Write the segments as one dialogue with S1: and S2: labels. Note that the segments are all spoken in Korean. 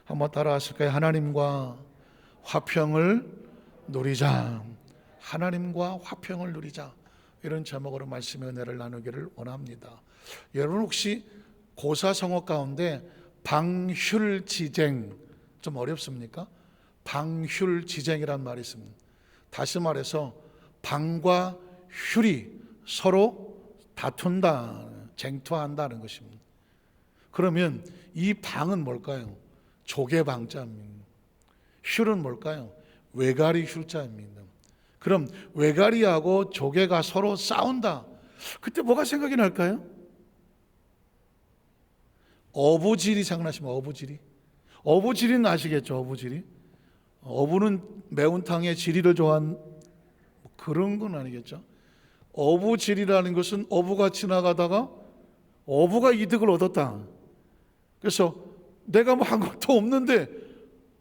S1: 한번 따라 하실까요? 하나님과 화평을 누리자. 하나님과 화평을 누리자. 이런 제목으로 말씀의 은혜를 나누기를 원합니다. 여러분 혹시 고사성어 가운데 방휼지쟁 좀 어렵습니까? 방휼지쟁이란 말이 있습니다. 다시 말해서 방과 휼이 서로 다툰다, 쟁투한다는 것입니다. 그러면 이 방은 뭘까요? 조개방자입니다. 휼은 뭘까요? 외가리 휼자입니다. 그럼 외가리하고 조개가 서로 싸운다. 그때 뭐가 생각이 날까요? 어부지리 생각나시면 어부지리. 어부지리는 아시겠죠? 어부지리. 어부는 매운탕에 지리를 좋아하는 그런 건 아니겠죠? 어부지리라는 것은 어부가 지나가다가 어부가 이득을 얻었다. 그래서 내가 뭐 한 것도 없는데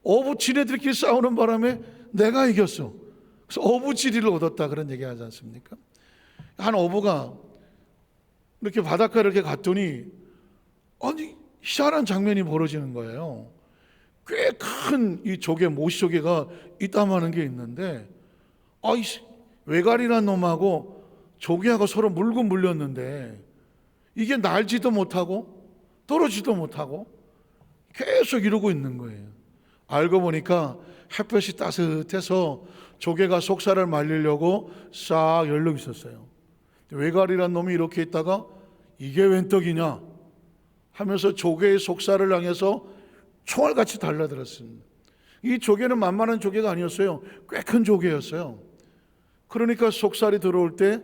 S1: 어부 지네들끼리 싸우는 바람에 내가 이겼어. 그래서 어부지리를 얻었다 그런 얘기 하지 않습니까? 한 어부가 이렇게 바닷가를 이렇게 갔더니 아니 희한한 장면이 벌어지는 거예요. 꽤 큰 이 조개 모시조개가 이따만한 게 있는데 이 외가리란 놈하고 조개하고 서로 물고 물렸는데 이게 날지도 못하고 떨어지도 못하고 계속 이러고 있는 거예요. 알고 보니까 햇볕이 따뜻해서 조개가 속살을 말리려고 싹 열려 있었어요. 외가리란 놈이 이렇게 있다가 이게 웬 떡이냐 하면서 조개의 속살을 향해서 총알같이 달라들었습니다. 이 조개는 만만한 조개가 아니었어요. 꽤 큰 조개였어요. 그러니까 속살이 들어올 때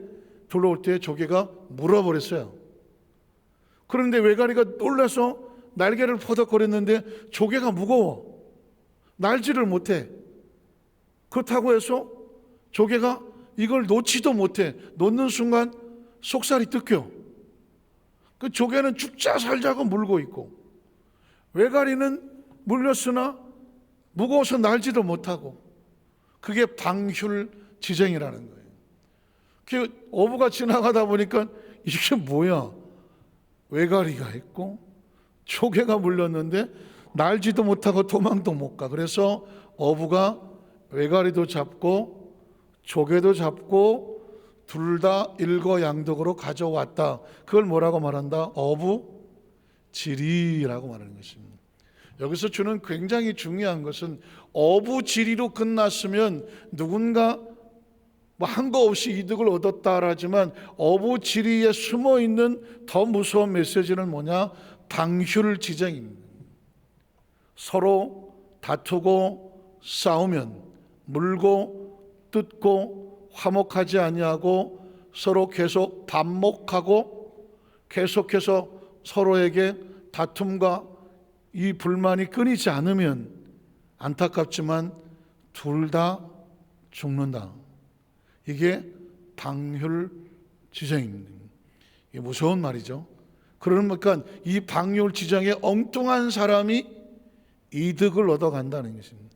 S1: 조개가 물어버렸어요. 그런데 외가리가 놀라서 날개를 퍼덕거렸는데 조개가 무거워. 날지를 못해. 그렇다고 해서 조개가 이걸 놓지도 못해. 놓는 순간 속살이 뜯겨. 그 조개는 죽자 살자고 물고 있고 외가리는 물렸으나 무거워서 날지도 못하고 그게 방휼지쟁이라는 거예요. 그 어부가 지나가다 보니까 이게 뭐야? 외가리가 있고 조개가 물렸는데 날지도 못하고 도망도 못 가. 그래서 어부가 외가리도 잡고 조개도 잡고 둘 다 일거양득으로 가져왔다. 그걸 뭐라고 말한다? 어부지리라고 말하는 것입니다. 여기서 주는 굉장히 중요한 것은 어부지리로 끝났으면 누군가 한 거 없이 이득을 얻었다라지만 어부지리에 숨어있는 더 무서운 메시지는 뭐냐? 방휼지쟁입니다. 서로 다투고 싸우면 물고 뜯고 화목하지 아니하고 서로 계속 반목하고 계속해서 서로에게 다툼과 이 불만이 끊이지 않으면 안타깝지만 둘 다 죽는다. 이게 방휼지쟁입니다. 이게 무서운 말이죠. 그러니까 이 방휼지쟁에 엉뚱한 사람이 이득을 얻어간다는 것입니다.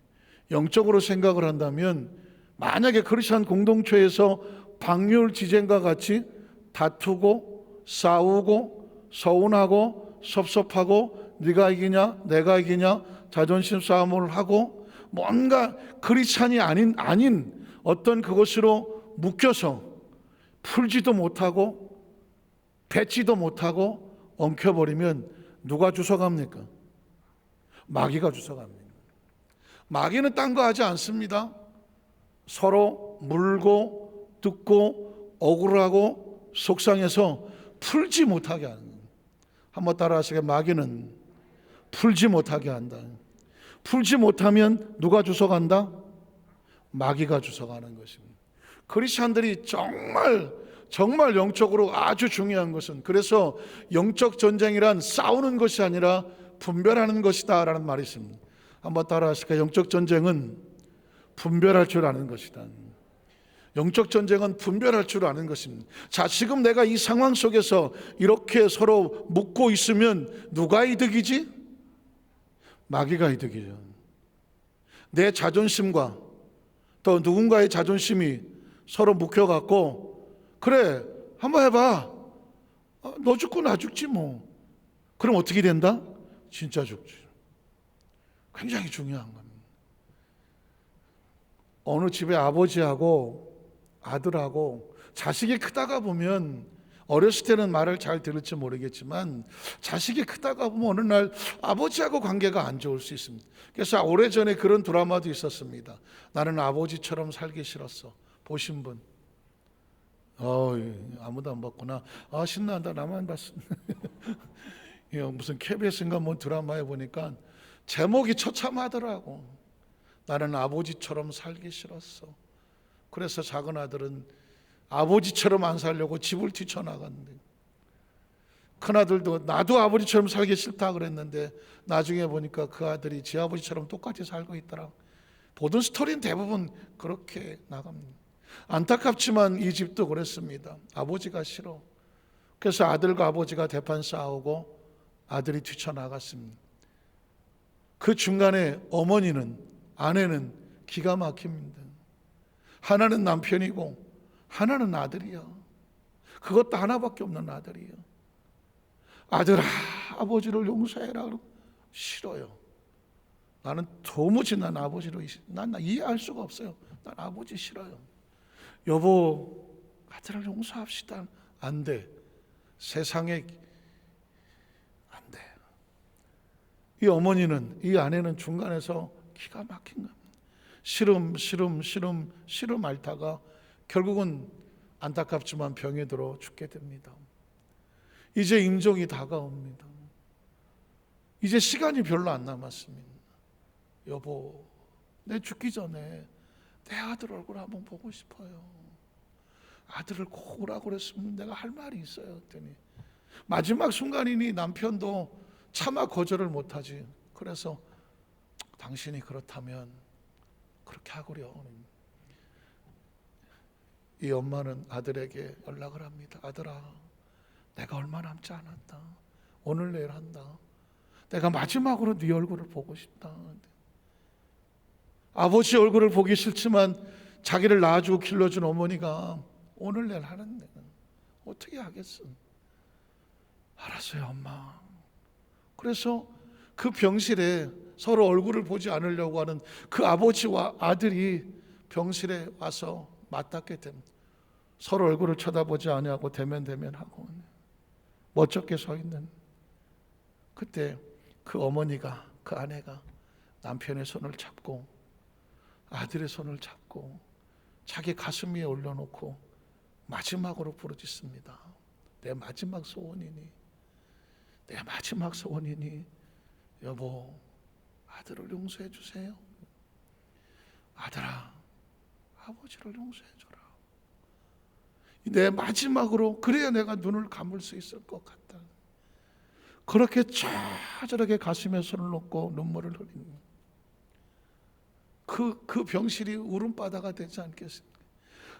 S1: 영적으로 생각을 한다면 만약에 크리스천 공동체에서 방휼지쟁과 같이 다투고 싸우고 서운하고 섭섭하고 네가 이기냐 내가 이기냐 자존심 싸움을 하고 뭔가 크리스찬이 아닌 어떤 그것으로 묶여서 풀지도 못하고 뱉지도 못하고 엉켜버리면 누가 주워갑니까? 마귀가 주워갑니다. 마귀는 딴 거 하지 않습니다. 서로 물고 뜯고 억울하고 속상해서 풀지 못하게 하는 거예요. 한번 따라하시게. 마귀는 풀지 못하게 한다. 풀지 못하면 누가 주워간다? 마귀가 주워가는 것입니다. 크리스찬들이 정말 영적으로 아주 중요한 것은 그래서 영적 전쟁이란 싸우는 것이 아니라 분별하는 것이다 라는 말이 있습니다. 한번 따라하실까요? 영적 전쟁은 분별할 줄 아는 것이다. 영적 전쟁은 분별할 줄 아는 것입니다. 자, 지금 내가 이 상황 속에서 이렇게 서로 묶고 있으면 누가 이득이지? 마귀가 이득이죠. 내 자존심과 또 누군가의 자존심이 서로 묶여갖고 그래 한번 해봐. 너 죽고 나 죽지 뭐. 그럼 어떻게 된다? 진짜 죽지. 굉장히 중요한 겁니다. 어느 집에 아버지하고 아들하고 자식이 크다가 보면, 어렸을 때는 말을 잘 들을지 모르겠지만 자식이 크다가 보면 어느 날 아버지하고 관계가 안 좋을 수 있습니다. 그래서 오래전에 그런 드라마도 있었습니다. 나는 아버지처럼 살기 싫었어. 보신 분? 아무도 안 봤구나. 신난다. 나만 봤어. 무슨 KBS인가 뭐 드라마에 보니까 제목이 처참하더라고. 나는 아버지처럼 살기 싫었어. 그래서 작은 아들은 아버지처럼 안 살려고 집을 뛰쳐나갔는데, 큰아들도 나도 아버지처럼 살기 싫다 그랬는데 나중에 보니까 그 아들이 지 아버지처럼 똑같이 살고 있더라. 보던 스토리는 대부분 그렇게 나갑니다. 안타깝지만 이 집도 그랬습니다. 아버지가 싫어. 그래서 아들과 아버지가 대판 싸우고 아들이 뛰쳐나갔습니다. 그 중간에 어머니는, 아내는 기가 막힙니다. 하나는 남편이고 하나는 아들이야. 그것도 하나밖에 없는 아들이야. 아들아, 아버지를 용서해라. 그러고 싫어요. 나는 도무지 난 아버지로 난 이해할 수가 없어요. 난 아버지 싫어요. 여보, 아들을 용서합시다. 안 돼. 세상에 안 돼. 이 어머니는, 이 아내는 중간에서 기가 막힌 겁니다. 싫음 앓다가 결국은 안타깝지만 병에 들어 죽게 됩니다. 이제 임종이 다가옵니다. 이제 시간이 별로 안 남았습니다. 여보, 내 죽기 전에 내 아들 얼굴 한번 보고 싶어요. 아들을 꼭 오라고 그랬으면 내가 할 말이 있어요. 그랬더니 마지막 순간이니 남편도 차마 거절을 못하지. 그래서 당신이 그렇다면 그렇게 하구려. 이 엄마는 아들에게 연락을 합니다. 아들아, 내가 얼마 남지 않았다. 오늘 내일 한다. 내가 마지막으로 네 얼굴을 보고 싶다. 아버지 얼굴을 보기 싫지만 자기를 낳아주고 길러준 어머니가 오늘 내일 하는데 어떻게 하겠어? 알았어요, 엄마. 그래서 그 병실에 서로 얼굴을 보지 않으려고 하는 그 아버지와 아들이 병실에 와서 맞닿게 됩니다. 서로 얼굴을 쳐다보지 아니하고 대면하고 멋쩍게 서 있는 그때 그 어머니가, 그 아내가 남편의 손을 잡고 아들의 손을 잡고 자기 가슴 위에 올려놓고 마지막으로 부르짖습니다. 내 마지막 소원이니, 내 마지막 소원이니 여보, 아들을 용서해 주세요. 아들아, 아버지를 용서해 줘라. 내 마지막으로, 그래야 내가 눈을 감을 수 있을 것 같다. 그렇게 처절하게 가슴에 손을 놓고 눈물을 흘리는 그 병실이 울음바다가 되지 않겠습니까?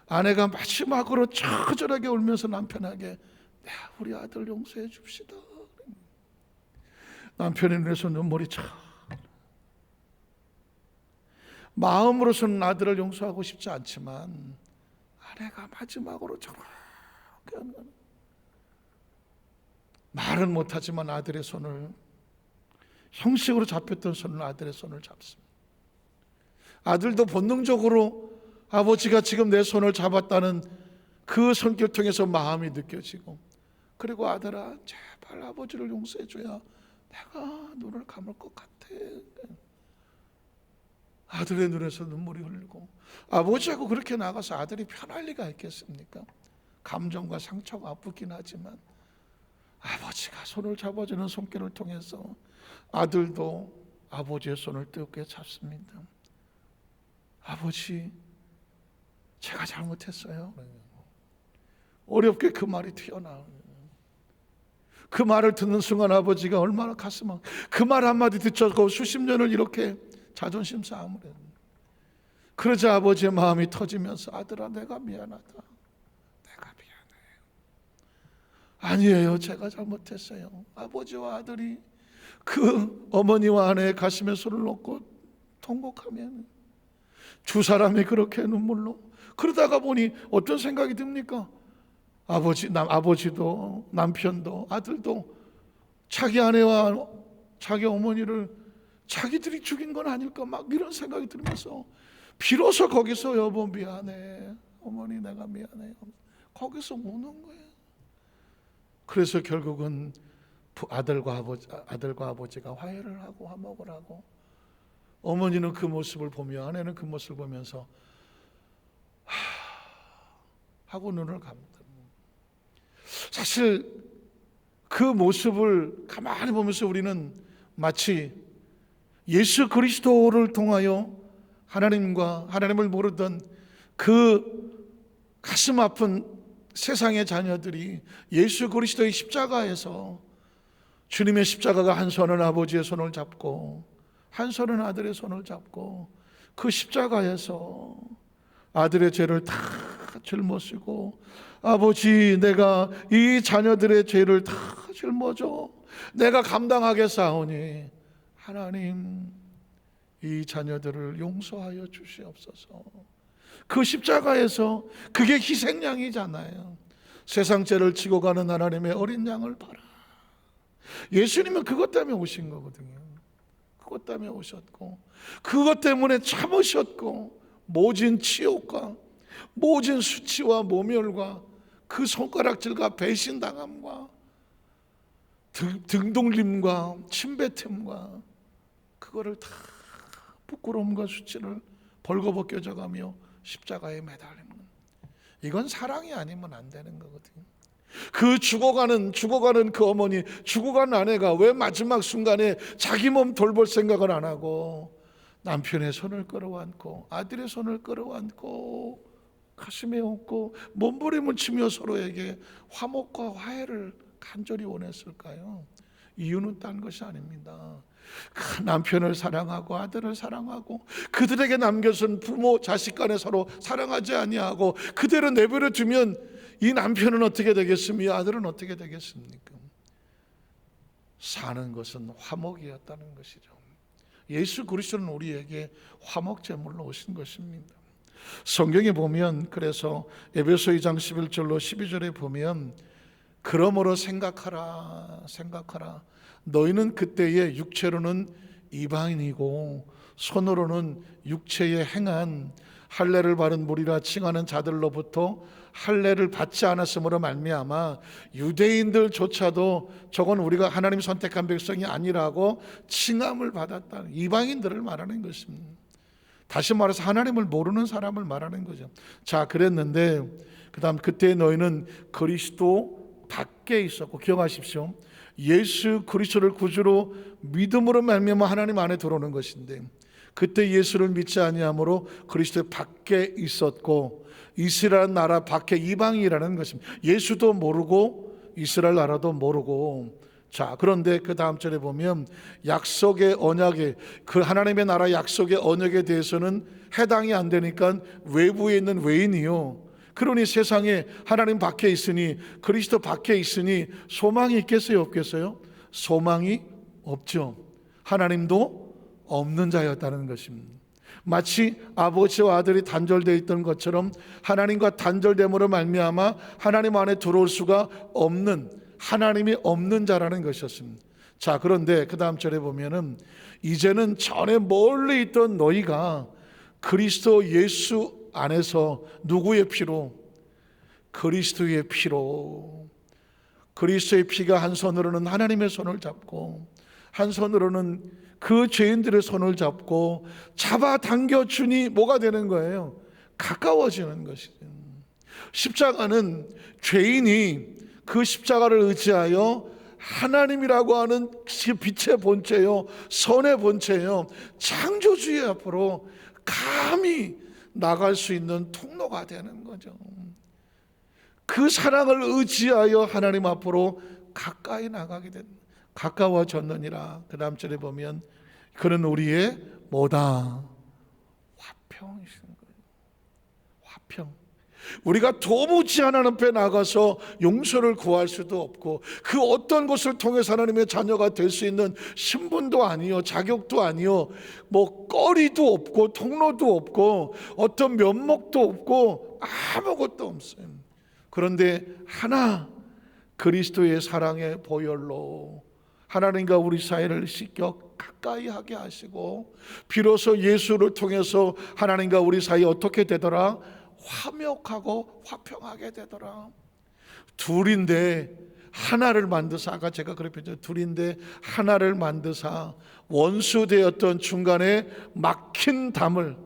S1: 아내가 마지막으로 처절하게 울면서 남편에게 우리 아들 용서해 줍시다. 남편의 눈에서 눈물이 마음으로서는 아들을 용서하고 싶지 않지만 아내가 마지막으로 저렇게 말은 못하지만 아들의 손을, 형식으로 잡혔던 손을, 아들의 손을 잡습니다. 아들도 본능적으로 아버지가 지금 내 손을 잡았다는 그 손길 통해서 마음이 느껴지고, 그리고 아들아, 제발 아버지를 용서해 줘야 내가 눈을 감을 것 같아. 아들의 눈에서 눈물이 흐르고, 아버지하고 그렇게 나가서 아들이 편할 리가 있겠습니까? 감정과 상처가 아프긴 하지만 아버지가 손을 잡아주는 손길을 통해서 아들도 아버지의 손을 뜨겁게 잡습니다. 아버지, 제가 잘못했어요. 어렵게 그 말이 튀어나와요. 그 말을 듣는 순간 아버지가 얼마나 가슴, 그 말 한마디 듣고 수십 년을 이렇게 자존심 싸움을 해요. 그러자 아버지의 마음이 터지면서 아들아, 내가 미안하다. 내가 미안해요. 아니에요, 제가 잘못했어요. 아버지와 아들이 그 어머니와 아내의 가슴에 손을 놓고 통곡하면 두 사람이 그렇게 눈물로, 그러다가 보니 어떤 생각이 듭니까? 아버지도 남편도 아들도 자기 아내와 자기 어머니를 자기들이 죽인 건 아닐까 막 이런 생각이 들면서 비로소 거기서 여보 미안해, 어머니 내가 미안해요, 거기서 우는 거예요. 그래서 결국은 아들과 아버지가 화해를 하고 화목을 하고, 어머니는 그 모습을 보며 아내는 그 모습을 보면서 하고 눈을 감다. 사실 그 모습을 가만히 보면서 우리는 마치 예수 그리스도를 통하여 하나님을 모르던 그 가슴 아픈 세상의 자녀들이 예수 그리스도의 십자가에서, 주님의 십자가가 한 손은 아버지의 손을 잡고 한 손은 아들의 손을 잡고, 그 십자가에서 아들의 죄를 다 짊어지고, 아버지 내가 이 자녀들의 죄를 다 짊어져 내가 감당하겠사오니 하나님 이 자녀들을 용서하여 주시옵소서. 그 십자가에서, 그게 희생양이잖아요. 세상 죄를 지고 가는 하나님의 어린 양을 봐라. 예수님은 그것 때문에 오신 거거든요. 그것 때문에 오셨고, 그것 때문에 참으셨고, 모진 치욕과 모진 수치와 모멸과 그 손가락질과 배신당함과 등돌림과 침뱉음과 그거를 다 부끄러움과 수치를 벌거벗겨져가며 십자가에 매달리는, 이건 사랑이 아니면 안 되는 거거든요. 그 죽어가는 그 어머니, 죽어간 아내가 왜 마지막 순간에 자기 몸 돌볼 생각을 안 하고 남편의 손을 끌어안고 아들의 손을 끌어안고 가슴에 얹고 몸부림을 치며 서로에게 화목과 화해를 간절히 원했을까요? 이유는 딴 것이 아닙니다. 그 남편을 사랑하고 아들을 사랑하고 그들에게 남겨진 부모 자식 간에 서로 사랑하지 아니하고 그대로 내버려 두면 이 남편은 어떻게 되겠습니까? 이 아들은 어떻게 되겠습니까? 사는 것은 화목이었다는 것이죠. 예수 그리스도는 우리에게 화목 제물로 오신 것입니다. 성경에 보면, 그래서 에베소 2장 11절로 12절에 보면, 그러므로 생각하라 너희는 그때에 육체로는 이방인이고 손으로는 육체에 행한 할례를 바른 무리라 칭하는 자들로부터 할례를 받지 않았으므로 말미암아 유대인들조차도 저건 우리가 하나님 선택한 백성이 아니라고 칭함을 받았다. 이방인들을 말하는 것입니다. 다시 말해서 하나님을 모르는 사람을 말하는 거죠. 자, 그랬는데 그 다음, 그때 너희는 그리스도 밖에 있었고, 기억하십시오. 예수 그리스도를 구주로 믿음으로 말미암아 하나님 안에 들어오는 것인데, 그때 예수를 믿지 아니함으로 그리스도 밖에 있었고, 이스라엘 나라 밖에 이방이라는 것입니다. 예수도 모르고 이스라엘 나라도 모르고. 자, 그런데 그 다음 절에 보면 약속의 언약에, 그 하나님의 나라 약속의 언약에 대해서는 해당이 안 되니까 외부에 있는 외인이요, 그러니 세상에 하나님 밖에 있으니, 그리스도 밖에 있으니 소망이 있겠어요 없겠어요? 소망이 없죠. 하나님도 없는 자였다는 것입니다. 마치 아버지와 아들이 단절되어 있던 것처럼 하나님과 단절됨으로 말미암아 하나님 안에 들어올 수가 없는, 하나님이 없는 자라는 것이었습니다. 자, 그런데 그 다음 절에 보면은 이제는 전에 멀리 있던 너희가 그리스도 예수 안에서, 누구의 피로? 그리스도의 피로. 그리스도의 피가 한 손으로는 하나님의 손을 잡고 한 손으로는 그 죄인들의 손을 잡고 잡아당겨 주니 뭐가 되는 거예요? 가까워지는 것이죠. 십자가는 죄인이 그 십자가를 의지하여 하나님이라고 하는 빛의 본체요, 선의 본체요, 창조주의 앞으로 감히 나갈 수 있는 통로가 되는 거죠. 그 사랑을 의지하여 하나님 앞으로 가까이 나가게 된, 가까워졌느니라. 그 다음 절에 보면 그는 우리의 뭐다? 화평이신 거예요. 화평. 우리가 도무지 하나님 앞에 나가서 용서를 구할 수도 없고, 그 어떤 것을 통해서 하나님의 자녀가 될 수 있는 신분도 아니요, 자격도 아니요, 뭐 거리도 없고 통로도 없고 어떤 면목도 없고 아무것도 없어요. 그런데 하나, 그리스도의 사랑의 보혈로 하나님과 우리 사이를 씻겨 가까이 하게 하시고, 비로소 예수를 통해서 하나님과 우리 사이 어떻게 되더라? 화목하고 화평하게 되더라. 둘인데 하나를 만드사, 아까 제가 그렇게 했죠. 둘인데 하나를 만드사 원수되었던 중간에 막힌 담을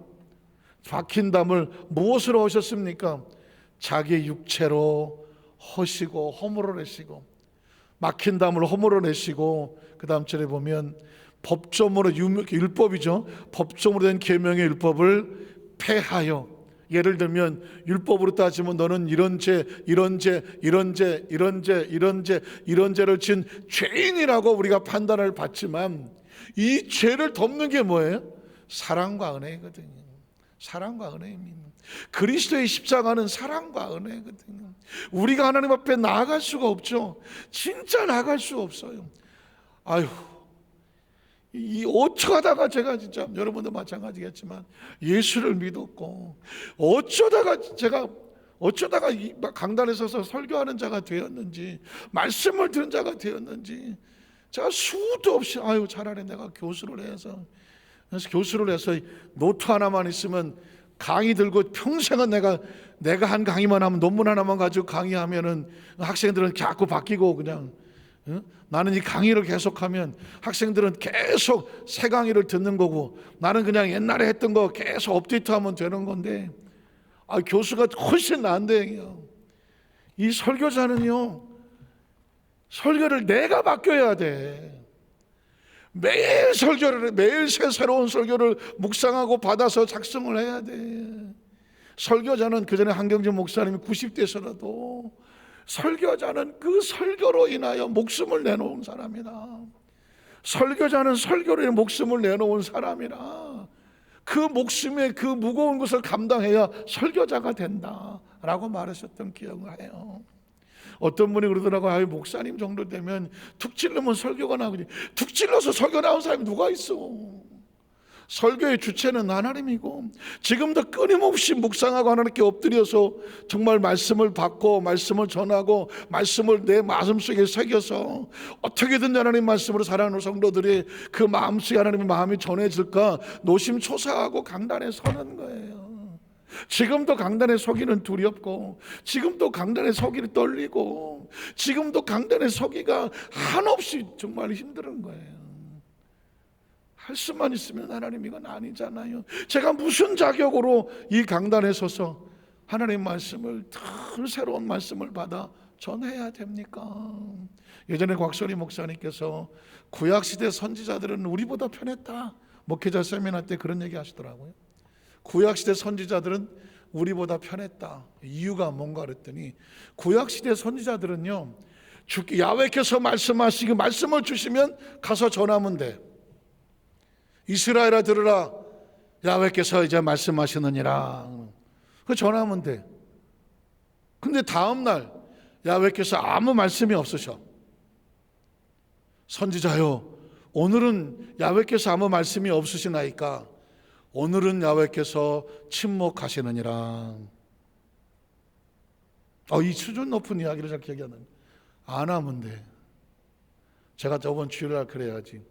S1: 무엇으로 하셨습니까? 자기 육체로 허시고 허물어 내시고, 막힌 담을 허물어 내시고, 그 다음 절에 보면 법조문으로, 율법이죠, 법조문으로 된 계명의 율법을 폐하여, 예를 들면 율법으로 따지면 너는 이런 죄를 지은 죄인이라고 우리가 판단을 받지만, 이 죄를 덮는 게 뭐예요? 사랑과 은혜거든요. 사랑과 은혜입니다. 그리스도의 십자가는 사랑과 은혜거든요. 우리가 하나님 앞에 나아갈 수가 없죠. 진짜 나아갈 수 없어요. 아유, 이 어쩌다가 제가 진짜, 여러분도 마찬가지겠지만 예수를 믿었고, 어쩌다가 이 강단에 서서 설교하는 자가 되었는지, 말씀을 들은 자가 되었는지, 제가 수도 없이 차라리 내가 교수를 해서 노트 하나만 있으면, 강의 들고 평생은 내가 한 강의만 하면, 논문 하나만 가지고 강의하면은 학생들은 자꾸 바뀌고, 그냥 나는 이 강의를 계속하면 학생들은 계속 새 강의를 듣는 거고, 나는 그냥 옛날에 했던 거 계속 업데이트하면 되는 건데, 교수가 훨씬 나은데요. 이 설교자는요, 설교를 내가 바뀌어야 돼. 매일 새로운 설교를 묵상하고 받아서 작성을 해야 돼. 설교자는, 그전에 한경진 목사님이 90대에서라도 설교자는 그 설교로 인하여 목숨을 내놓은 사람이다. 설교자는 설교로 인해 목숨을 내놓은 사람이라, 그 목숨의 그 무거운 것을 감당해야 설교자가 된다라고 말하셨던 기억을 해요. 어떤 분이 그러더라고요. 목사님 정도 되면 툭 찔르면 설교가 나오지. 툭 찔러서 설교 나온 사람이 누가 있어? 설교의 주체는 하나님이고, 지금도 끊임없이 묵상하고 하나님께 엎드려서 정말 말씀을 받고, 말씀을 전하고, 말씀을 내 마음속에 새겨서 어떻게든 하나님 말씀으로 살아가는 성도들이 그 마음속에 하나님의 마음이 전해질까 노심초사하고 강단에 서는 거예요. 지금도 강단에 서기는 두렵고, 지금도 강단에 서기는 떨리고, 지금도 강단에 서기가 한없이 정말 힘든 거예요. 할 수만 있으면 하나님, 이건 아니잖아요. 제가 무슨 자격으로 이 강단에 서서 하나님 말씀을, 늘 새로운 말씀을 받아 전해야 됩니까? 예전에 곽소리 목사님께서 구약시대 선지자들은 우리보다 편했다, 목회자 세미나 때 그런 얘기 하시더라고요. 구약시대 선지자들은 우리보다 편했다. 이유가 뭔가 그랬더니, 구약시대 선지자들은요, 야훼께서 말씀하시고 말씀을 주시면 가서 전하면 돼. 이스라엘아 들으라, 야훼께서 이제 말씀하시느니라, 그 전하면 돼. 근데 다음날 야훼께서 아무 말씀이 없으셔. 선지자요, 오늘은 야훼께서 아무 말씀이 없으시나이까? 오늘은 야훼께서 침묵하시느니라. 이 수준 높은 이야기를 잘 기억이 안 하면 돼. 제가 저번 주일날 그래야지,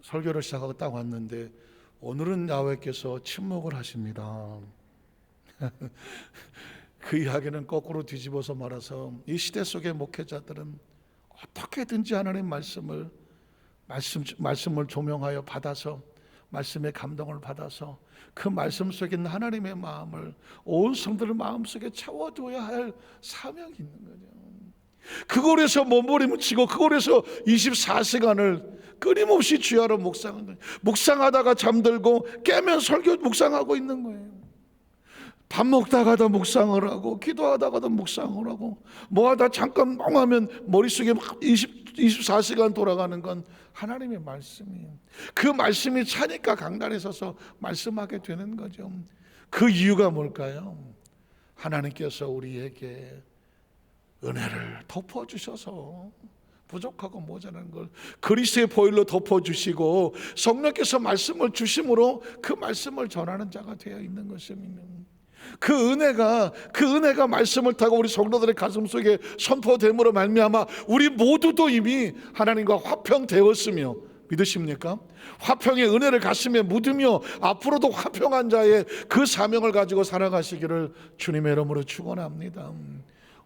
S1: 설교를 시작하고 딱 왔는데 오늘은 야훼께서 침묵을 하십니다. 그 이야기는 거꾸로 뒤집어서 말해서, 이 시대 속의 목회자들은 어떻게든지 하나님 말씀을 조명하여 받아서, 말씀의 감동을 받아서 그 말씀 속에 있는 하나님의 마음을 온 성도들 마음속에 채워줘야 할 사명이 있는 거죠. 그곳에서 몸부림치고, 그곳에서 24시간을 끊임없이 주야로 묵상하는 거예요. 묵상하다가 잠들고 깨면 설교 묵상하고 있는 거예요. 밥 먹다가도 묵상을 하고, 기도하다가도 묵상을 하고, 뭐하다 잠깐 멍하면 머릿속에 24시간 돌아가는 건 하나님의 말씀이에요. 그 말씀이 차니까 강단에 서서 말씀하게 되는 거죠. 그 이유가 뭘까요? 하나님께서 우리에게 은혜를 덮어주셔서, 부족하고 모자란 걸 그리스도의 보혈로 덮어주시고, 성령께서 말씀을 주심으로 그 말씀을 전하는 자가 되어 있는 것입니다. 그 은혜가 말씀을 타고 우리 성도들의 가슴 속에 선포됨으로 말미암아 우리 모두도 이미 하나님과 화평되었으며 믿으십니까? 화평의 은혜를 가슴에 묻으며 앞으로도 화평한 자의 그 사명을 가지고 살아가시기를 주님의 이름으로 축원합니다.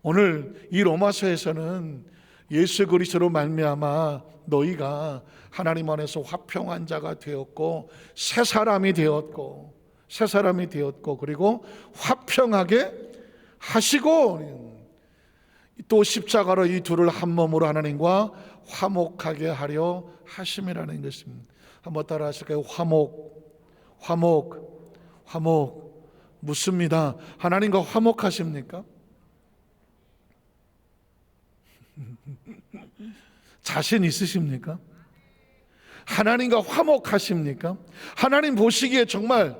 S1: 오늘 이 로마서에서는 예수 그리스도로 말미암아 너희가 하나님 안에서 화평한 자가 되었고 새 사람이 되었고 그리고 화평하게 하시고 또 십자가로 이 둘을 한 몸으로 하나님과 화목하게 하려 하심이라는 것입니다. 한번 따라 하실까요? 화목 묻습니다. 하나님과 화목하십니까? 자신 있으십니까? 하나님과 화목하십니까? 하나님 보시기에 정말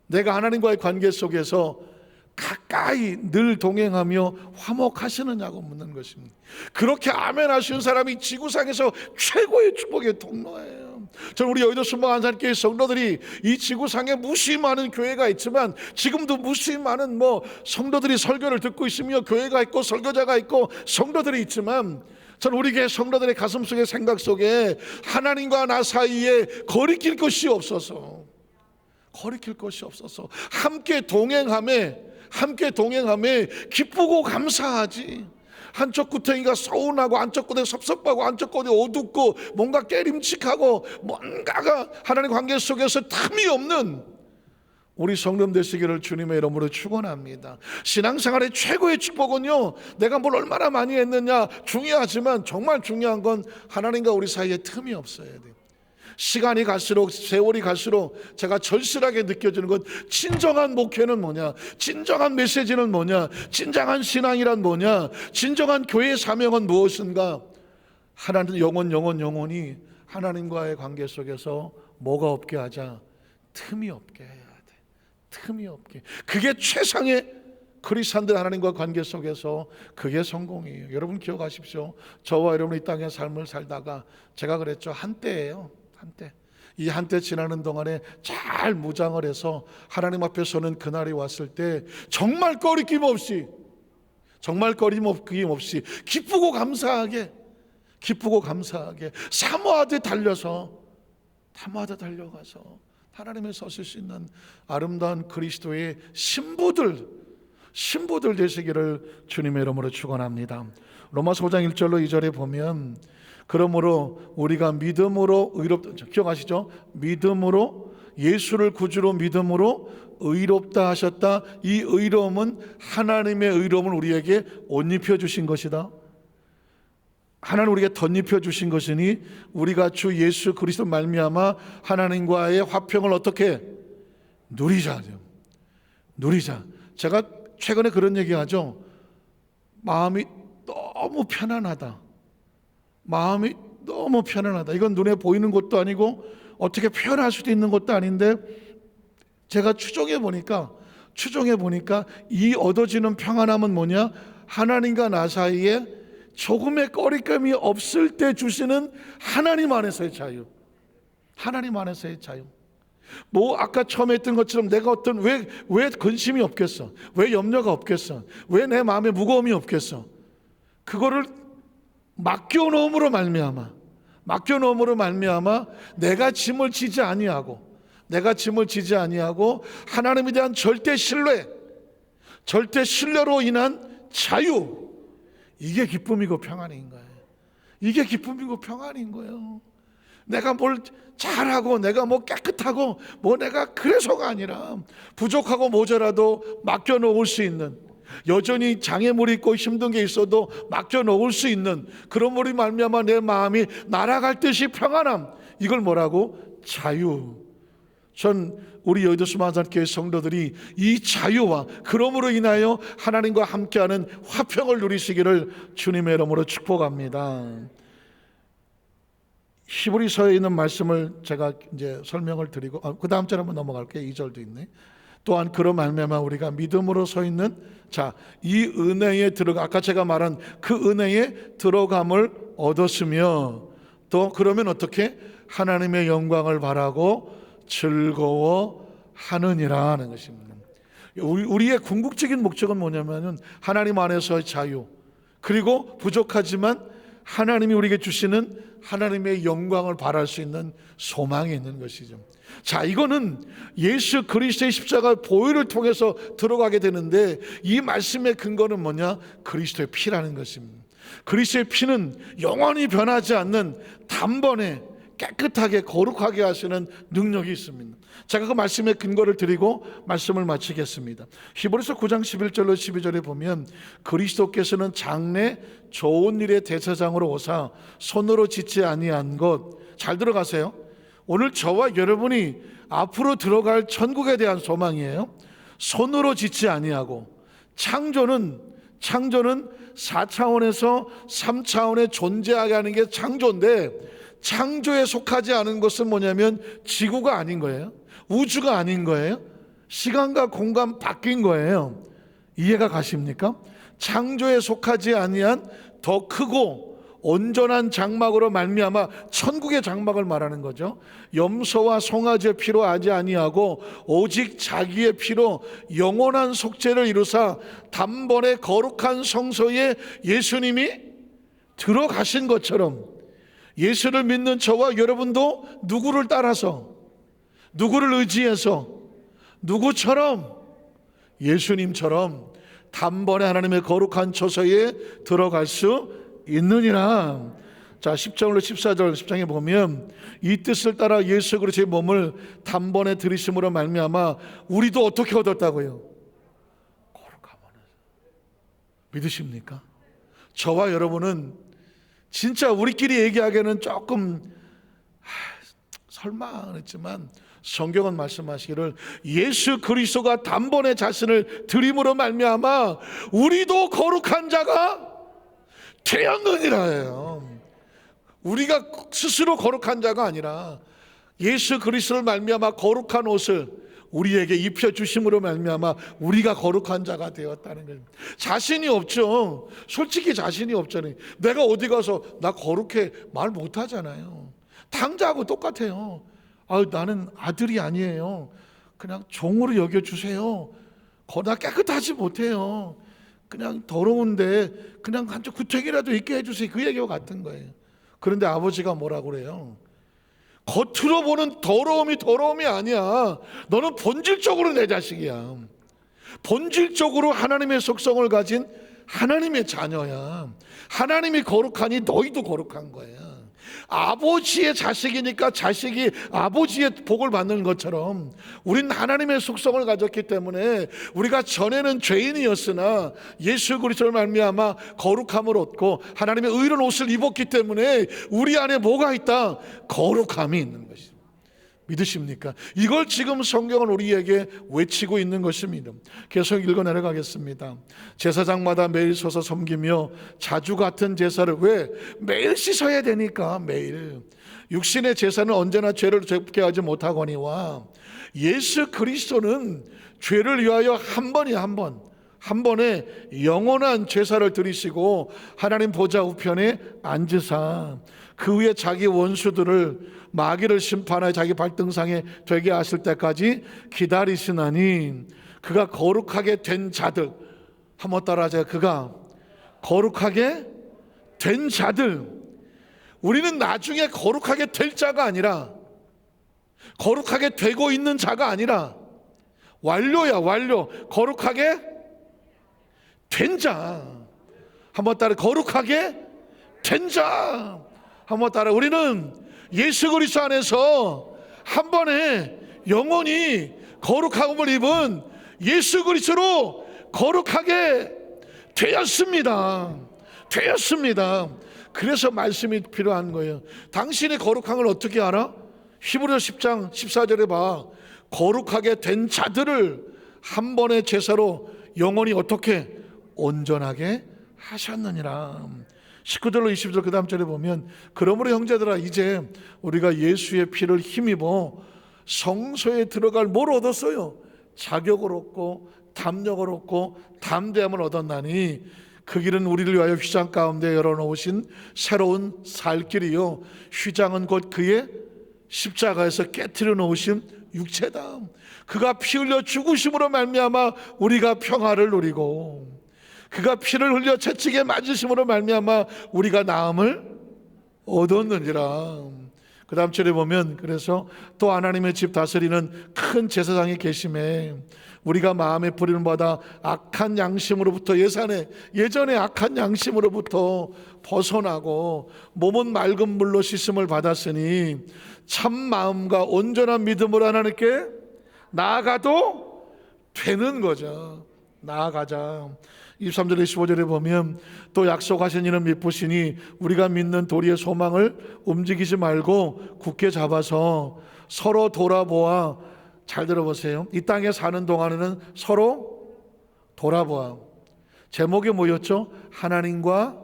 S1: 내가 하나님과의 관계 속에서 가까이 늘 동행하며 화목하시느냐고 묻는 것입니다. 그렇게 아멘 하시는 사람이 지구상에서 최고의 축복의 통로예요. 저는 우리 여의도 순방한산교회 성도들이 이 지구상에 무수히 많은 교회가 있지만 지금도 무수히 많은 성도들이 설교를 듣고 있으며 교회가 있고 설교자가 있고 성도들이 있지만 저는 우리 교회 성도들의 가슴 속에 생각 속에 하나님과 나 사이에 거리낄 것이 없어서 함께 동행함에 기쁘고 감사하지. 한쪽 구덩이가 서운하고 한쪽 구덩이 섭섭하고 한쪽 구덩이 어둡고 뭔가 깨림칙하고 뭔가가 하나님 관계 속에서 틈이 없는 우리 성도 되시기를 주님의 이름으로 축원합니다. 신앙생활의 최고의 축복은요, 내가 뭘 얼마나 많이 했느냐 중요하지만 정말 중요한 건 하나님과 우리 사이에 틈이 없어야 돼요. 시간이 갈수록 세월이 갈수록 제가 절실하게 느껴지는 건 진정한 목회는 뭐냐, 진정한 메시지는 뭐냐, 진정한 신앙이란 뭐냐, 진정한 교회의 사명은 무엇인가. 하나님 영원히 하나님과의 관계 속에서 뭐가 없게 하자? 틈이 없게 해야 돼. 틈이 없게. 그게 최상의 그리스도인들 하나님과 관계 속에서 그게 성공이에요. 여러분 기억하십시오. 저와 여러분이 이 땅의 삶을 살다가 제가 그랬죠. 한때예요. 이 한때 지나는 동안에 잘 무장을 해서 하나님 앞에 서는 그날이 왔을 때 정말 꺼리낌 없이 기쁘고 감사하게 사모하듯 달려가서 하나님의 서실 수 있는 아름다운 그리스도의 신부들 되시기를 주님의 이름으로 축원합니다. 로마서 5장 1절로 2절에 보면 그러므로 우리가 믿음으로 의롭다, 기억하시죠? 믿음으로 예수를 구주로 믿음으로 의롭다 하셨다. 이 의로움은 하나님의 의로움을 우리에게 옷 입혀 주신 것이다. 하나님 우리에게 덧입혀 주신 것이니 우리가 주 예수 그리스도 말미암아 하나님과의 화평을 어떻게 누리자. 제가 최근에 그런 얘기하죠. 마음이 너무 편안하다. 이건 눈에 보이는 것도 아니고 어떻게 표현할 수도 있는 것도 아닌데 제가 추정해 보니까 이 얻어지는 평안함은 뭐냐? 하나님과 나 사이에 조금의 꺼리낌이 없을 때 주시는 하나님 안에서의 자유. 아까 처음에 했던 것처럼 내가 왜 근심이 없겠어? 왜 염려가 없겠어? 왜 내 마음에 무거움이 없겠어? 그거를 맡겨놓음으로 말미암아 내가 짐을 지지 아니하고 하나님에 대한 절대 신뢰로 인한 자유, 이게 기쁨이고 평안인 거예요. 내가 뭘 잘하고 내가 깨끗하고 내가 그래서가 아니라 부족하고 모자라도 맡겨놓을 수 있는, 여전히 장애물이 있고 힘든 게 있어도 맡겨놓을 수 있는 그런 물이 말미암아 내 마음이 날아갈 듯이 평안함, 이걸 뭐라고? 자유. 전 우리 여의도 순방한산교회 성도들이 이 자유와 그러므로 인하여 하나님과 함께하는 화평을 누리시기를 주님의 이름으로 축복합니다. 히브리서에 있는 말씀을 제가 이제 설명을 드리고 그 다음 절 한번 넘어갈게요. 2절도 있네. 또한 그런 말미암아 우리가 믿음으로 서 있는 이 은혜에 들어가, 아까 제가 말한 그 은혜에 들어감을 얻었으며 또 그러면 어떻게? 하나님의 영광을 바라고 즐거워하느니라 하는 것입니다. 우리의 궁극적인 목적은 뭐냐면은 하나님 안에서의 자유, 그리고 부족하지만 하나님이 우리에게 주시는 하나님의 영광을 바랄 수 있는 소망이 있는 것이죠. 자, 이거는 예수 그리스도의 십자가 보혈을 통해서 들어가게 되는데, 이 말씀의 근거는 뭐냐? 그리스도의 피라는 것입니다. 그리스도의 피는 영원히 변하지 않는 단번에 깨끗하게 거룩하게 하시는 능력이 있습니다. 제가 그 말씀의 근거를 드리고 말씀을 마치겠습니다. 히브리서 9장 11절로 12절에 보면, 그리스도께서는 장래 좋은 일의 대제사장으로 오사 손으로 짓지 아니한 것. 잘 들어가세요. 오늘 저와 여러분이 앞으로 들어갈 천국에 대한 소망이에요. 손으로 짓지 아니하고, 창조는 4차원에서 3차원에 존재하게 하는 게 창조인데, 창조에 속하지 않은 것은 뭐냐면 지구가 아닌 거예요. 우주가 아닌 거예요. 시간과 공간 바뀐 거예요. 이해가 가십니까? 창조에 속하지 아니한 더 크고 온전한 장막으로 말미암아 천국의 장막을 말하는 거죠. 염소와 송아지의 피로 하지 아니하고 오직 자기의 피로 영원한 속죄를 이루사 단번에 거룩한 성소에 예수님이 들어가신 것처럼, 예수를 믿는 저와 여러분도 누구를 따라서, 누구를 의지해서, 누구처럼? 예수님처럼 단번에 하나님의 거룩한 처소에 들어갈 수 있느니라. 자, 10절로 14절 10장에 보면, 이 뜻을 따라 예수 그리스도의 몸을 단번에 들이심으로 말미암아 우리도 어떻게 얻었다고요? 거룩함을. 믿으십니까? 저와 여러분은 진짜 우리끼리 얘기하기에는 조금 설마 했지만, 성경은 말씀하시기를 예수 그리스도가 단번에 자신을 드림으로 말미암아 우리도 거룩한 자가 되었느니라예요. 우리가 스스로 거룩한 자가 아니라 예수 그리스도를 말미암아 거룩한 옷을 우리에게 입혀주심으로 말미암아 우리가 거룩한 자가 되었다는 거예요. 자신이 없죠. 솔직히 자신이 없잖아요. 내가 어디 가서 나 거룩해 말 못하잖아요. 당자하고 똑같아요. 나는 아들이 아니에요. 그냥 종으로 여겨주세요. 나 깨끗하지 못해요. 그냥 더러운데 그냥 한쪽 구멍이라도 있게 해주세요. 그 얘기와 같은 거예요. 그런데 아버지가 뭐라고 그래요? 겉으로 보는 더러움이 아니야. 너는 본질적으로 내 자식이야. 본질적으로 하나님의 속성을 가진 하나님의 자녀야. 하나님이 거룩하니 너희도 거룩한 거야. 아버지의 자식이니까 자식이 아버지의 복을 받는 것처럼 우린 하나님의 속성을 가졌기 때문에, 우리가 전에는 죄인이었으나 예수 그리스도를 말미암아 거룩함을 얻고 하나님의 의로운 옷을 입었기 때문에 우리 안에 뭐가 있다? 거룩함이 있는 것입니다. 믿으십니까? 이걸 지금 성경은 우리에게 외치고 있는 것입니다. 계속 읽어 내려가겠습니다. 제사장마다 매일 서서 섬기며 자주 같은 제사를, 왜? 매일 씻어야 되니까. 매일. 육신의 제사는 언제나 죄를 죄게 하지 못하거니와 예수 그리스도는 죄를 위하여 한 번에 영원한 제사를 드리시고 하나님 보좌 우편에 앉으사 그 위에 자기 원수들을 마귀를 심판하여 자기 발등상에 되게 하실 때까지 기다리시나니, 그가 거룩하게 된 자들, 한번 따라하세요. 그가 거룩하게 된 자들. 우리는 나중에 거룩하게 될 자가 아니라, 거룩하게 되고 있는 자가 아니라 완료야, 완료. 거룩하게 된 자. 한번 따라, 거룩하게 된 자. 한번 따라, 우리는 예수 그리스도 안에서 한 번에 영원히 거룩함을 입은 예수 그리스도로 거룩하게 되었습니다. 그래서 말씀이 필요한 거예요. 당신의 거룩함을 어떻게 알아? 히브리서 10장 14절에 봐. 거룩하게 된 자들을 한 번의 제사로 영원히 어떻게 온전하게 하셨느니라. 19절로 20절 그 다음 절에 보면, 그러므로 형제들아 이제 우리가 예수의 피를 힘입어 성소에 들어갈 뭘 얻었어요? 자격을 얻고 담력을 얻고 담대함을 얻었나니 그 길은 우리를 위하여 휘장 가운데 열어놓으신 새로운 살 길이요 휘장은 곧 그의 십자가에서 깨트려 놓으신 육체다. 그가 피 흘려 죽으심으로 말미암아 우리가 평화를 누리고, 그가 피를 흘려 채찍에 맞으심으로 말미암아 우리가 나음을 얻었느니라. 그 다음 절에 보면 그래서 또 하나님의 집 다스리는 큰 제사장이 계심에 우리가 마음에 부리는 바다 악한 양심으로부터 예전에 악한 양심으로부터 벗어나고 몸은 맑은 물로 씻음을 받았으니 참 마음과 온전한 믿음으로 하나님께 나아가도 되는 거죠. 나아가자. 23절에 15절에 보면 또 약속하신 이는 미쁘시니 우리가 믿는 도리의 소망을 움직이지 말고 굳게 잡아서 서로 돌아보아. 잘 들어보세요. 이 땅에 사는 동안에는 서로 돌아보아. 제목이 뭐였죠? 하나님과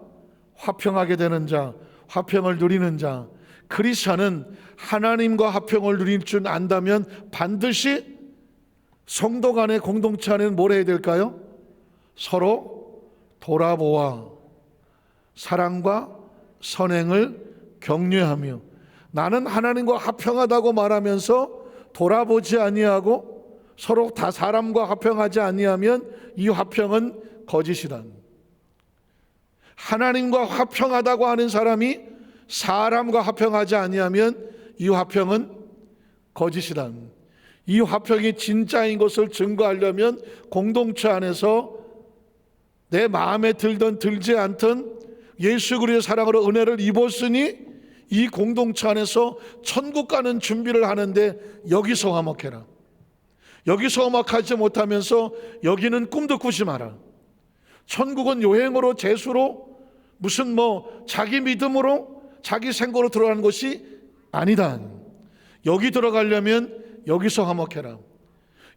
S1: 화평하게 되는 자, 화평을 누리는 자. 크리스천은 하나님과 화평을 누릴 줄 안다면 반드시 성도 간의 공동체 안에는 뭘 해야 될까요? 서로 돌아보아 사랑과 선행을 격려하며. 나는 하나님과 화평하다고 말하면서 돌아보지 아니하고 서로 다 사람과 화평하지 아니하면 이 화평은 거짓이다. 하나님과 화평하다고 하는 사람이 사람과 화평하지 아니하면 이 화평은 거짓이다. 이 화평이 진짜인 것을 증거하려면 공동체 안에서 내 마음에 들든 들지 않든 예수 그리스도의 사랑으로 은혜를 입었으니 이 공동체 안에서 천국 가는 준비를 하는데 여기서 화목해라. 여기서 화목하지 못하면서 여기는 꿈도 꾸지 마라. 천국은 요행으로 재수로 무슨 자기 믿음으로 자기 생각으로 들어가는 것이 아니다. 여기 들어가려면 여기서 화목해라.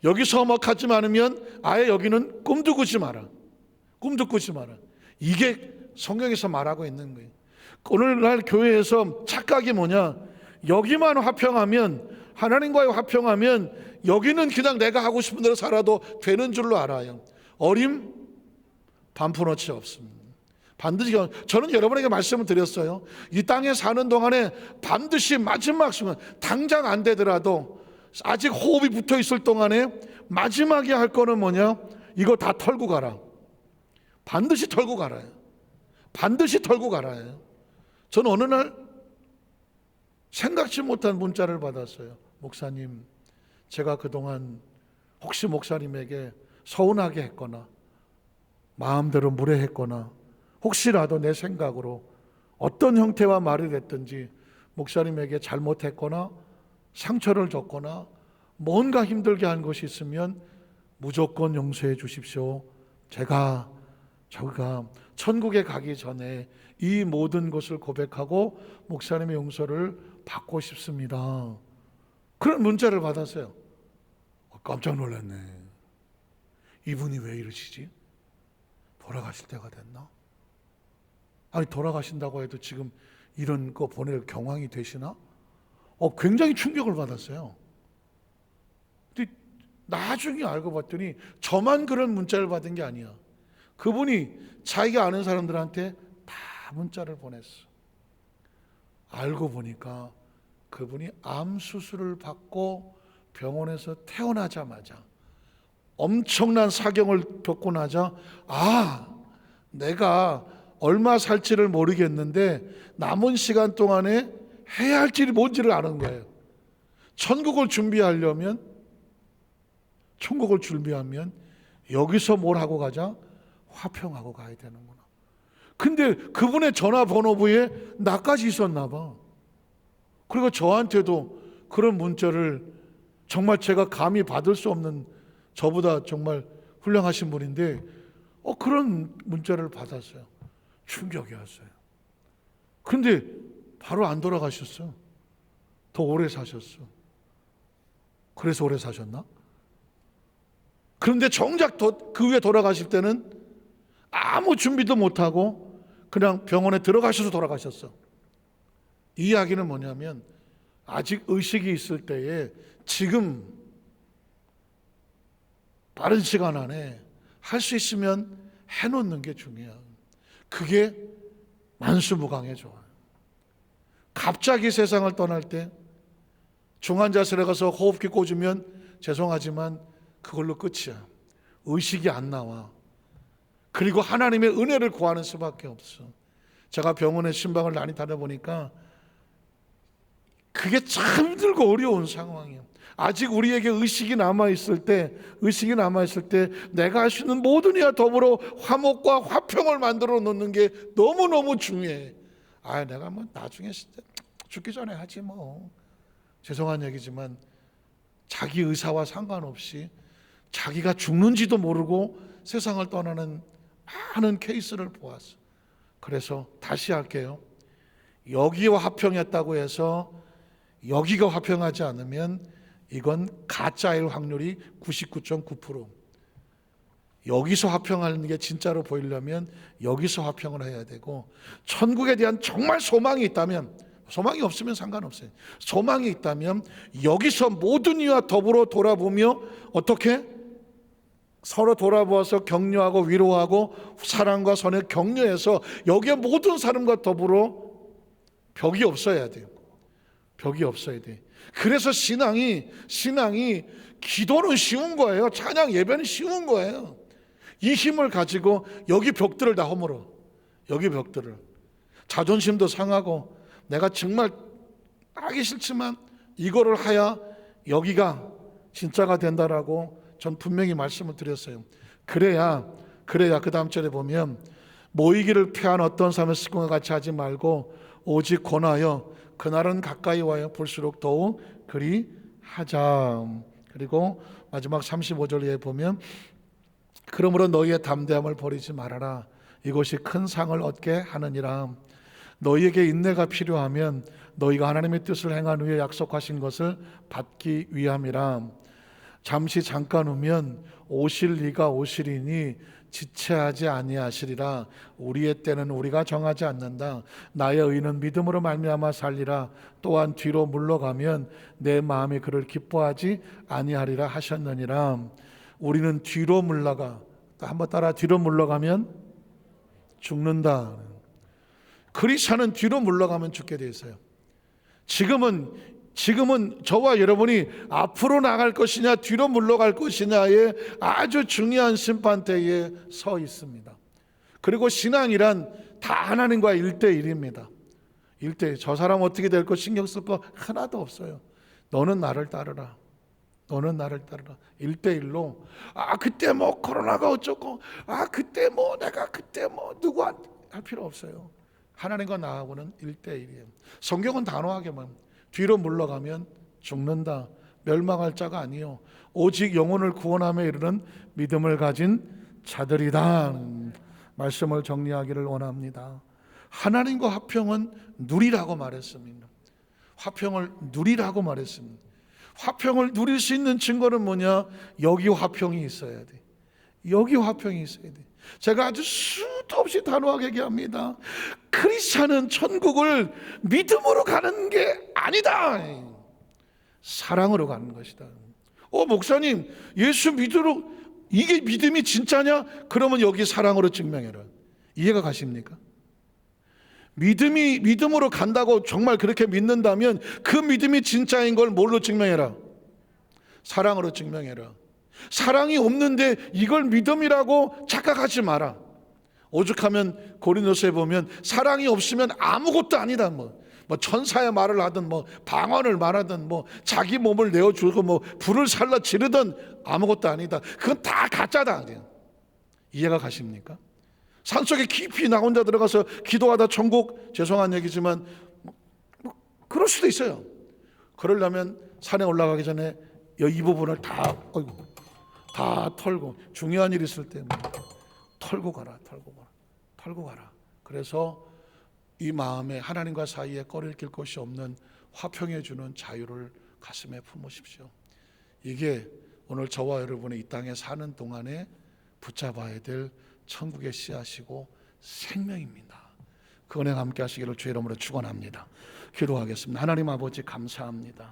S1: 여기서 화목하지 않으면 아예 여기는 꿈도 꾸지 마라. 꿈도 꾸지 마라. 이게 성경에서 말하고 있는 거예요. 오늘날 교회에서 착각이 뭐냐? 여기만 화평하면, 하나님과의 화평하면 여기는 그냥 내가 하고 싶은 대로 살아도 되는 줄로 알아요. 어림 반푼어치 없습니다. 반드시. 저는 여러분에게 말씀을 드렸어요. 이 땅에 사는 동안에 반드시 마지막 순간, 당장 안 되더라도 아직 호흡이 붙어 있을 동안에 마지막에 할 거는 뭐냐? 이거 다 털고 가라. 반드시 털고 가라요. 반드시 털고 가라요. 저는 어느 날 생각지 못한 문자를 받았어요. 목사님, 제가 그동안 혹시 목사님에게 서운하게 했거나 마음대로 무례했거나 혹시라도 내 생각으로 어떤 형태와 말을 했든지 목사님에게 잘못했거나 상처를 줬거나 뭔가 힘들게 한 것이 있으면 무조건 용서해 주십시오. 저가 천국에 가기 전에 이 모든 것을 고백하고 목사님의 용서를 받고 싶습니다. 그런 문자를 받았어요. 깜짝 놀랐네. 이분이 왜 이러시지? 돌아가실 때가 됐나? 아니, 돌아가신다고 해도 지금 이런 거 보낼 경황이 되시나? 굉장히 충격을 받았어요. 근데 나중에 알고 봤더니 저만 그런 문자를 받은 게 아니야. 그분이 자기가 아는 사람들한테 다 문자를 보냈어. 알고 보니까 그분이 암 수술을 받고 병원에서 태어나자마자 엄청난 사경을 겪고 나자, 내가 얼마 살지를 모르겠는데 남은 시간 동안에 해야 할 일이 뭔지를 아는 거예요. 천국을 준비하면 여기서 뭘 하고 가자? 화평하고 가야 되는구나. 근데 그분의 전화번호부에 나까지 있었나 봐. 그리고 저한테도 그런 문자를, 정말 제가 감히 받을 수 없는, 저보다 정말 훌륭하신 분인데 그런 문자를 받았어요. 충격이었어요. 근데 바로 안 돌아가셨어. 더 오래 사셨어. 그래서 오래 사셨나? 그런데 정작 그 후에 돌아가실 때는 아무 준비도 못하고 그냥 병원에 들어가셔서 돌아가셨어. 이 이야기는 뭐냐면, 아직 의식이 있을 때에 지금 빠른 시간 안에 할 수 있으면 해놓는 게 중요해요. 그게 만수무강에 좋아요. 갑자기 세상을 떠날 때 중환자실에 가서 호흡기 꽂으면 죄송하지만 그걸로 끝이야. 의식이 안 나와. 그리고 하나님의 은혜를 구하는 수밖에 없어. 제가 병원에 신방을 많이 다녀보니까 그게 참 힘들고 어려운 상황이에요. 아직 우리에게 의식이 남아있을 때 내가 할 수 있는 모든 이와 더불어 화목과 화평을 만들어 놓는 게 너무너무 중요해. 내가 뭐 나중에 죽기 전에 하지 뭐. 죄송한 얘기지만 자기 의사와 상관없이 자기가 죽는지도 모르고 세상을 떠나는 많은 케이스를 보았어. 그래서 다시 할게요. 여기와 화평했다고 해서 여기가 화평하지 않으면 이건 가짜일 확률이 99.9%. 여기서 화평하는 게 진짜로 보이려면 여기서 화평을 해야 되고, 천국에 대한 정말 소망이 있다면, 소망이 없으면 상관없어요. 소망이 있다면 여기서 모든 이와 더불어 돌아보며 어떻게? 서로 돌아보아서 격려하고 위로하고 사랑과 선을 격려해서 여기에 모든 사람과 더불어 벽이 없어야 돼요. 벽이 없어야 돼. 그래서 신앙이 기도는 쉬운 거예요. 찬양 예배는 쉬운 거예요. 이 힘을 가지고 여기 벽들을 다 허물어. 여기 벽들을. 자존심도 상하고 내가 정말 하기 싫지만 이거를 하야 여기가 진짜가 된다라고 전 분명히 말씀을 드렸어요. 그래야 그 다음 절에 보면 모이기를 피한 어떤 삶의 습관과 같이 하지 말고 오직 권하여 그날은 가까이 와요 볼수록 더욱 그리 하자. 그리고 마지막 35절에 보면 그러므로 너희의 담대함을 버리지 말아라. 이것이 큰 상을 얻게 하느니라. 너희에게 인내가 필요하면 너희가 하나님의 뜻을 행한 후에 약속하신 것을 받기 위함이라. 잠시 잠깐 후면 오실 이가 오시리니 지체하지 아니하시리라. 우리의 때는 우리가 정하지 않는다. 나의 의는 믿음으로 말미암아 살리라. 또한 뒤로 물러가면 내 마음이 그를 기뻐하지 아니하리라 하셨느니라. 우리는 뒤로 물러가. 한번 따라, 뒤로 물러가면 죽는다. 그리스도는 뒤로 물러가면 죽게 돼 있어요. 지금은 저와 여러분이 앞으로 나갈 것이냐 뒤로 물러갈 것이냐의 아주 중요한 심판대에 서 있습니다. 그리고 신앙이란 다 하나님과 1대1입니다. 1대1. 저 사람 어떻게 될 거 신경 쓸 거 하나도 없어요. 너는 나를 따르라. 너는 나를 따르라. 1대1로 그때 뭐 코로나가 어쩌고 그때 뭐 내가 그때 뭐 누구한테 할 필요 없어요. 하나님과 나하고는 1대1이에요. 성경은 단호하게만 뒤로 물러가면 죽는다. 멸망할 자가 아니요 오직 영혼을 구원함에 이르는 믿음을 가진 자들이다. 말씀을 정리하기를 원합니다. 하나님과 화평은 누리라고 말했습니다. 화평을 누리라고 말했습니다. 화평을 누릴 수 있는 증거는 뭐냐? 여기 화평이 있어야 돼. 여기 화평이 있어야 돼. 제가 아주 수도 없이 단호하게 얘기합니다. 크리스찬은 천국을 믿음으로 가는 게 아니다. 사랑으로 가는 것이다. 목사님, 예수 믿으러 이게 믿음이 진짜냐? 그러면 여기 사랑으로 증명해라. 이해가 가십니까? 믿음으로 간다고 정말 그렇게 믿는다면 그 믿음이 진짜인 걸 뭘로 증명해라? 사랑으로 증명해라. 사랑이 없는데 이걸 믿음이라고 착각하지 마라. 오죽하면 고린도서에 보면 사랑이 없으면 아무것도 아니다. 뭐 천사의 말을 하든 뭐 방언을 말하든 뭐 자기 몸을 내어주고 뭐 불을 살라 지르든 아무것도 아니다. 그건 다 가짜다. 이해가 가십니까? 산속에 깊이 나 혼자 들어가서 기도하다 천국, 죄송한 얘기지만 그럴 수도 있어요. 그러려면 산에 올라가기 전에 이 부분을 다 털고 중요한 일 있을 때 털고 가라. 그래서 이 마음에 하나님과 사이에 꺼릴 낄 것이 없는 화평해 주는 자유를 가슴에 품으십시오. 이게 오늘 저와 여러분이 이 땅에 사는 동안에 붙잡아야 될 천국의 씨앗이고 생명입니다. 그 은혜 함께 하시기를 주의 이름으로 축원합니다. 기도하겠습니다. 하나님 아버지 감사합니다.